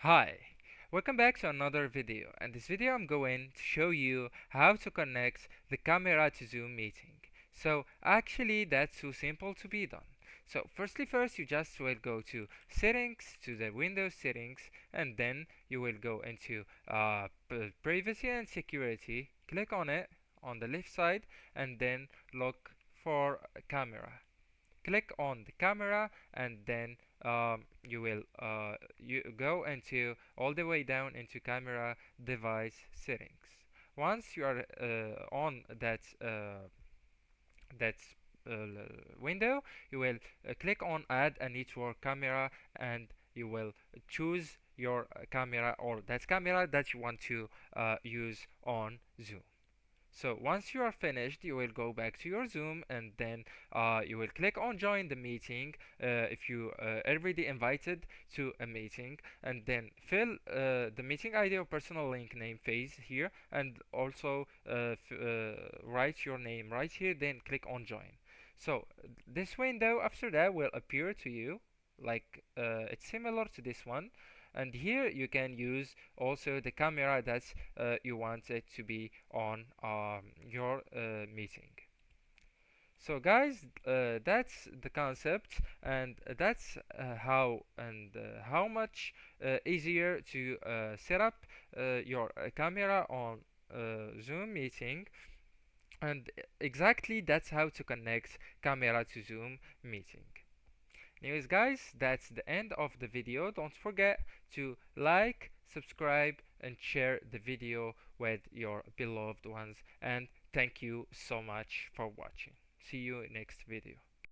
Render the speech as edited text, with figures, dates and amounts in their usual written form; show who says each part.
Speaker 1: Hi, welcome back to another video. In this video I'm going to show you how to connect the camera to Zoom meeting. So actually that's too simple to be done. So first you just will go to settings, to the Windows settings, and then you will go into privacy and security. Click on it on the left side and then look for camera. Click on the camera and then you will you go into all the way down into camera device settings. Once you are on that window, you will click on add a network camera and you will choose your camera or that camera that you want to use on Zoom. So once you are finished, you will go back to your Zoom and then you will click on join the meeting if you already invited to a meeting, and then fill the meeting ID or personal link name phase here, and also write your name right here, then click on join. So this window after that will appear to you like it's similar to this one, and here you can use also the camera that you want it to be on your meeting. So guys, that's the concept, and that's how much easier to set up your camera on Zoom meeting, and exactly that's how to connect camera to Zoom meeting. Anyways, guys, that's the end of the video. Don't forget to like, subscribe, and share the video with your beloved ones. And thank you so much for watching. See you next video.